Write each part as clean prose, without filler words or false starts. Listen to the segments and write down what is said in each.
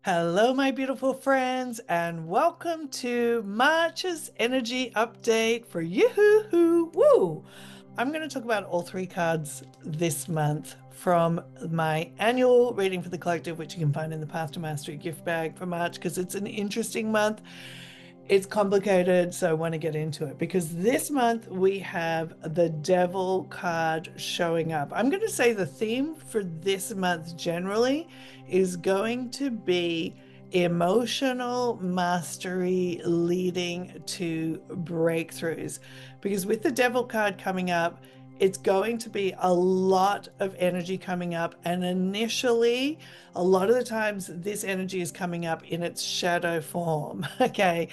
Hello, my beautiful friends, and welcome to March's energy update for Yoo-Hoo Woo. I'm going to talk about all three cards this month from my annual reading for the collective, which you can find in the Path to Mastery gift bag for March because it's an interesting month. It's complicated, so I want to get into it because this month we have the Devil card showing up. I'm going to say the theme for this month generally is going to be emotional mastery leading to breakthroughs. Because with the Devil card coming up, it's going to be a lot of energy coming up. And initially, a lot of the times, this energy is coming up in its shadow form. Okay.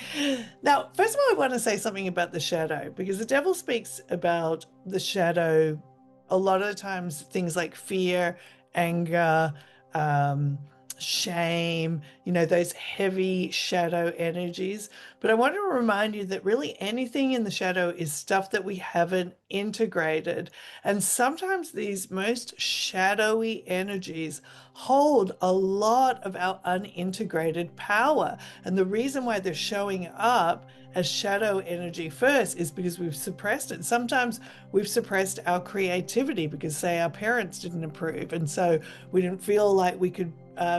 Now, first of all, I want to say something about the shadow because the devil speaks about the shadow a lot of the times, things like fear, anger, um, shame, those heavy shadow energies. But I want to remind you that really anything in the shadow is stuff that we haven't integrated. And sometimes these most shadowy energies hold a lot of our unintegrated power. And the reason why they're showing up as shadow energy first is because we've suppressed it. Sometimes we've suppressed our creativity because, say, our parents didn't approve. And so we didn't feel like we could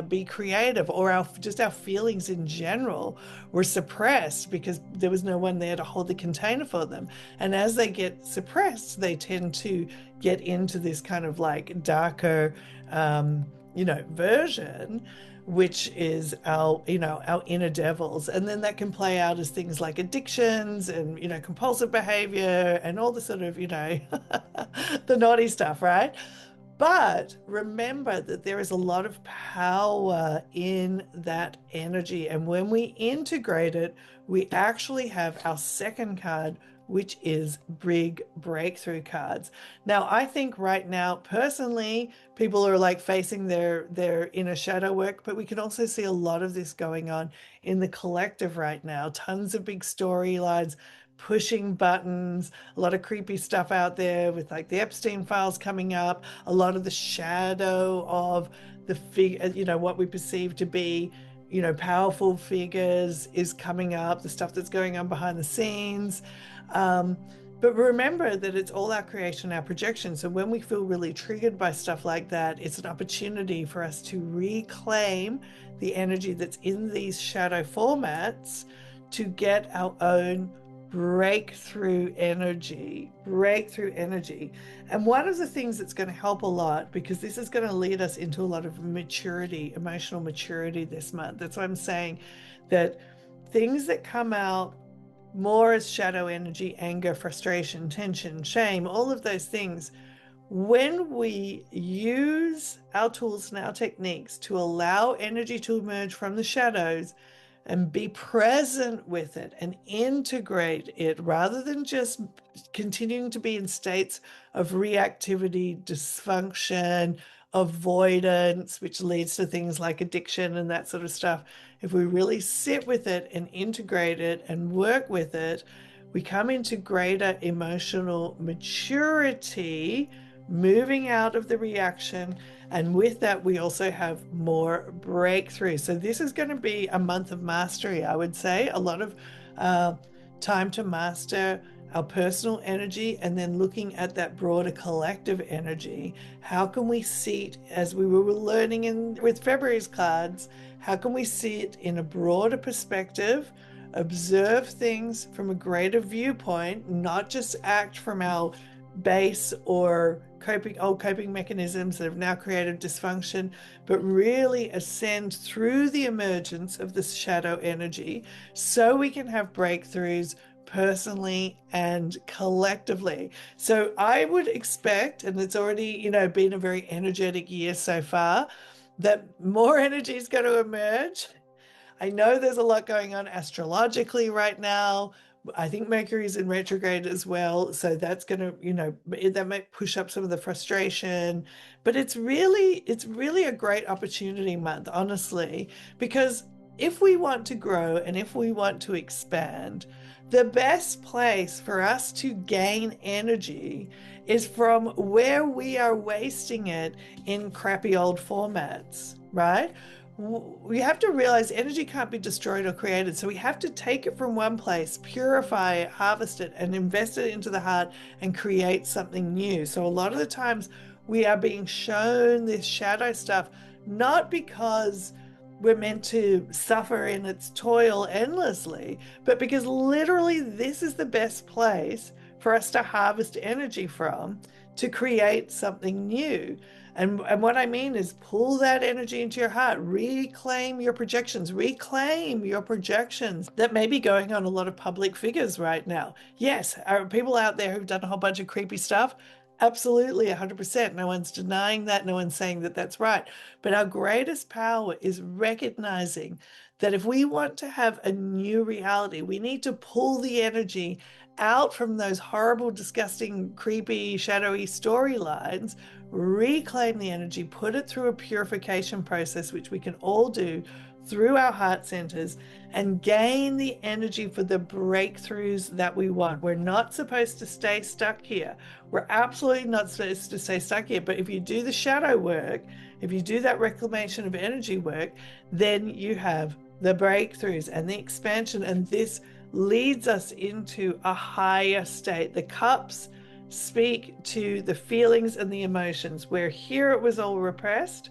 be creative, or our feelings in general were suppressed because there was no one there to hold the container for them. And as they get suppressed, they tend to get into this kind of like darker, version, which is our inner devils. And then that can play out as things like addictions and, compulsive behavior and all the sort of, the naughty stuff, right? But remember that there is a lot of power in that energy. And when we integrate it, we actually have our second card, which is big breakthrough cards. Now, I think right now, personally, people are like facing their inner shadow work, but we can also see a lot of this going on in the collective right now. Tons of big storylines, pushing buttons, a lot of creepy stuff out there with like the Epstein files coming up, a lot of the shadow of the figure, what we perceive to be, powerful figures is coming up, the stuff that's going on behind the scenes. Um, but remember that it's all our creation, our projection. So when we feel really triggered by stuff like that, it's an opportunity for us to reclaim the energy that's in these shadow formats to get our own breakthrough energy. And one of the things that's going to help a lot, because this is going to lead us into a lot of maturity, emotional maturity this month. That's why I'm saying that things that come out more as shadow energy, anger, frustration, tension, shame, all of those things, when we use our tools and our techniques to allow energy to emerge from the shadows and be present with it and integrate it rather than just continuing to be in states of reactivity, dysfunction, avoidance, which leads to things like addiction and that sort of stuff. If we really sit with it and integrate it and work with it, we come into greater emotional maturity, moving out of the reaction. And with that, we also have more breakthrough. So, this is going to be a month of mastery, I would say. A lot of uh, time to master our personal energy and then looking at that broader collective energy. How can we see it, as we were learning with February's cards, how can we see it in a broader perspective? Observe things from a greater viewpoint, not just act from our base or old coping mechanisms that have now created dysfunction, but really ascend through the emergence of this shadow energy so we can have breakthroughs personally and collectively. So I would expect, and it's already, been a very energetic year so far, that more energy is going to emerge. I know there's a lot going on astrologically right now. I think Mercury's in retrograde as well. So that's going to, that might push up some of the frustration. But it's really a great opportunity month, honestly, because if we want to grow and if we want to expand, the best place for us to gain energy is from where we are wasting it in crappy old formats, right? we have to realize energy can't be destroyed or created. So we have to take it from one place, purify it, harvest it, and invest it into the heart and create something new. So a lot of the times we are being shown this shadow stuff, not because we're meant to suffer in its toil endlessly, but because literally this is the best place for us to harvest energy from to create something new. And what I mean is pull that energy into your heart, reclaim your projections that may be going on a lot of public figures right now. Yes, are people out there who've done a whole bunch of creepy stuff? Absolutely, 100%. No one's denying that. No one's saying that that's right. But our greatest power is recognizing that if we want to have a new reality, we need to pull the energy out from those horrible, disgusting, creepy, shadowy storylines, reclaim the energy, put it through a purification process, which we can all do through our heart centers, and gain the energy for the breakthroughs that we want. We're not supposed to stay stuck here. We're absolutely not supposed to stay stuck here. But if you do the shadow work, if you do that reclamation of energy work, then you have the breakthroughs and the expansion. And this leads us into a higher state. The cups speak to the feelings and the emotions, where here it was all repressed.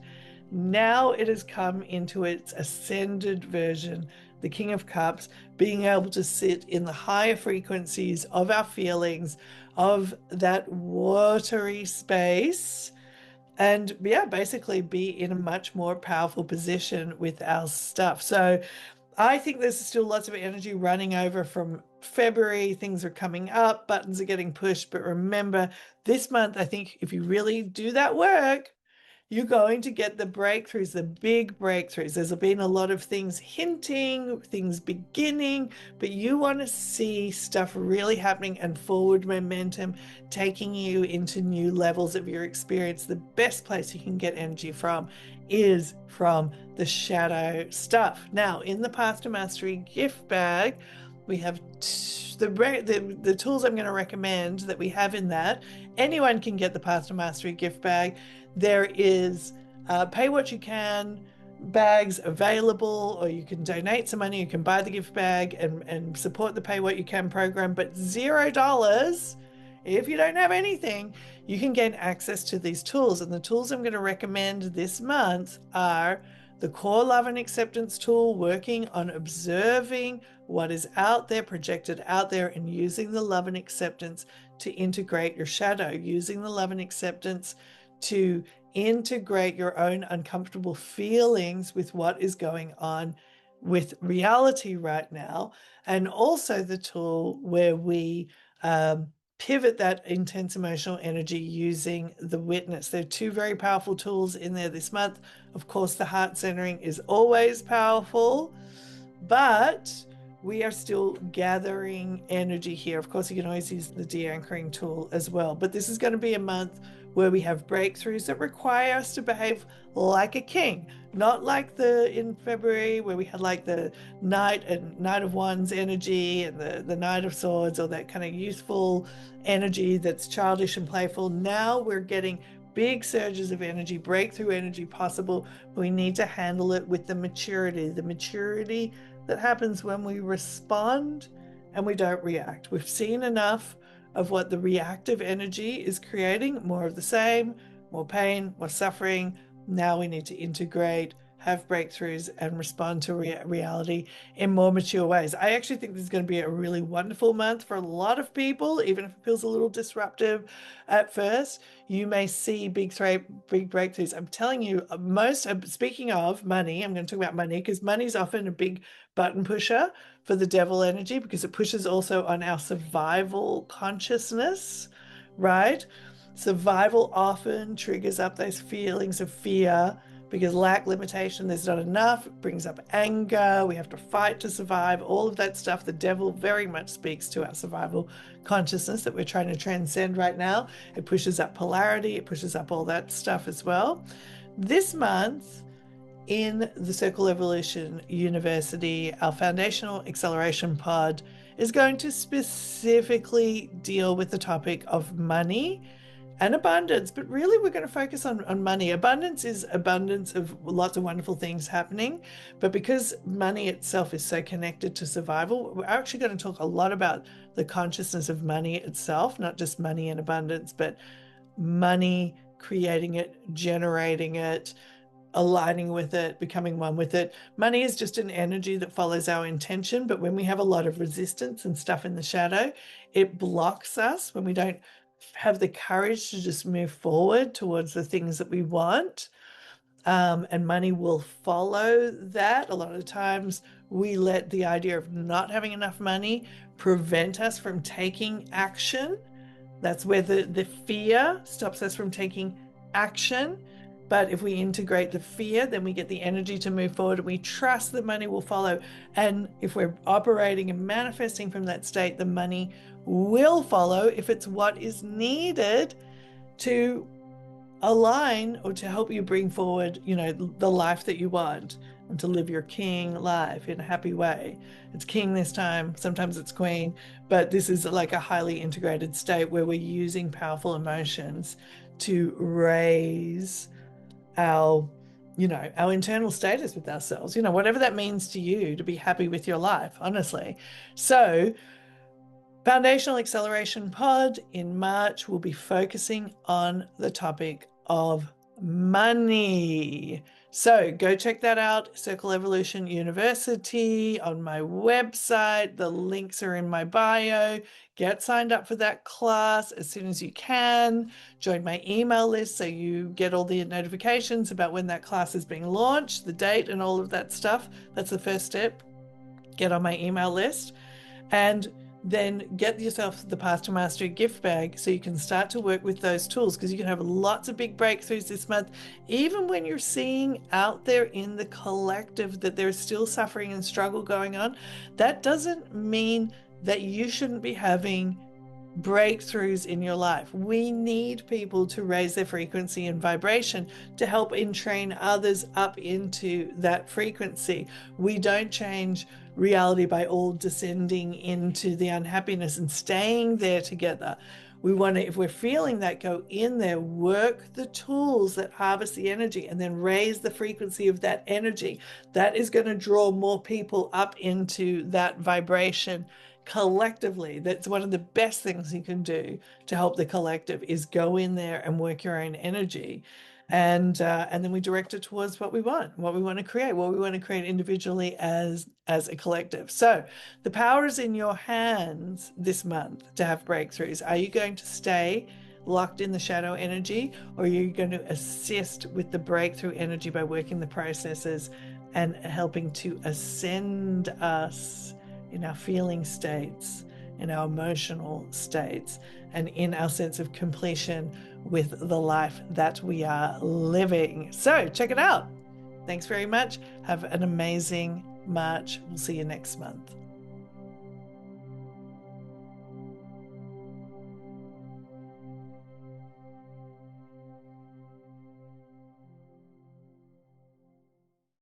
Now it has come into its ascended version, the King of Cups, being able to sit in the higher frequencies of our feelings, of that watery space, and yeah, basically be in a much more powerful position with our stuff. So I think there's still lots of energy running over from February. Things are coming up, buttons are getting pushed. But remember, this month, I think if you really do that work, you're going to get the breakthroughs, the big breakthroughs. There's been a lot of things hinting, things beginning, but you want to see stuff really happening and forward momentum, taking you into new levels of your experience. The best place you can get energy from is from the shadow stuff. Now, in the Path to Mastery gift bag, we have the tools I'm going to recommend that we have in that. Anyone can get the Path to Mastery gift bag. There is pay what you can bags available, or you can donate some money. You can buy the gift bag and support the pay what you can program. But $0, if you don't have anything, you can gain access to these tools. And the tools I'm going to recommend this month are the Core Love and Acceptance tool, working on observing what is out there, projected out there, and using the love and acceptance to integrate your shadow, using the love and acceptance to integrate your own uncomfortable feelings with what is going on with reality right now. And also the tool where we pivot that intense emotional energy using the witness. There are two very powerful tools in there this month. Of course, the heart centering is always powerful, but we are still gathering energy here. Of course, you can always use the de-anchoring tool as well. But this is going to be a month where we have breakthroughs that require us to behave like a king, not like in February where we had like the Knight of Wands energy and the Knight of Swords, or that kind of youthful energy that's childish and playful. Now we're getting big surges of energy, breakthrough energy possible. We need to handle it with the maturity that happens when we respond and we don't react. We've seen enough of what the reactive energy is creating, more of the same, more pain, more suffering. Now we need to integrate, have breakthroughs, and respond to reality in more mature ways. I actually think this is going to be a really wonderful month for a lot of people, even if it feels a little disruptive at first. You may see big breakthroughs. I'm telling you, speaking of money, I'm going to talk about money because money is often a big button pusher for the devil energy, because it pushes also on our survival consciousness, right? Survival often triggers up those feelings of fear because lack, limitation, there's not enough. It brings up anger. We have to fight to survive. All of that stuff. The devil very much speaks to our survival consciousness that we're trying to transcend right now. It pushes up polarity. It pushes up all that stuff as well. This month, in the Circle Evolution University, our foundational acceleration pod is going to specifically deal with the topic of money, and abundance, but really we're going to focus on money. Abundance is abundance of lots of wonderful things happening, but because money itself is so connected to survival, we're actually going to talk a lot about the consciousness of money itself, not just money and abundance, but money, creating it, generating it, aligning with it, becoming one with it. Money is just an energy that follows our intention, but when we have a lot of resistance and stuff in the shadow, it blocks us when we don't have the courage to just move forward towards the things that we want. And money will follow that. A lot of times we let the idea of not having enough money prevent us from taking action. That's where the fear stops us from taking action. But if we integrate the fear, then we get the energy to move forward and we trust the money will follow. And if we're operating and manifesting from that state, the money will follow if it's what is needed to align or to help you bring forward, the life that you want and to live your king life in a happy way. It's king this time, sometimes it's queen, but this is like a highly integrated state where we're using powerful emotions to raise our internal status with ourselves, whatever that means to you, to be happy with your life, honestly. So Foundational Acceleration Pod in March will be focusing on the topic of money. So go check that out, Circle Evolution University on my website. The links are in my bio. Get signed up for that class as soon as you can. Join my email list so you get all the notifications about when that class is being launched, the date and all of that stuff. That's the first step. Get on my email list. And then get yourself the Path to Mastery gift bag so you can start to work with those tools, because you can have lots of big breakthroughs this month, even when you're seeing out there in the collective that there's still suffering and struggle going on. That doesn't mean that you shouldn't be having breakthroughs in your life. We need people to raise their frequency and vibration to help entrain others up into that frequency. We don't change reality by all descending into the unhappiness and staying there together. We want to, if we're feeling that, go in there, work the tools that harvest the energy, and then raise the frequency of that energy. That is going to draw more people up into that vibration collectively. That's one of the best things you can do to help the collective, is go in there and work your own energy. And then we direct it towards what we want to create individually as a collective. So the power is in your hands this month to have breakthroughs. Are you going to stay locked in the shadow energy, or are you going to assist with the breakthrough energy by working the processes and helping to ascend us in our feeling states, in our emotional states, and in our sense of completion with the life that we are living? So check it out. Thanks very much. Have an amazing March. We'll see you next month.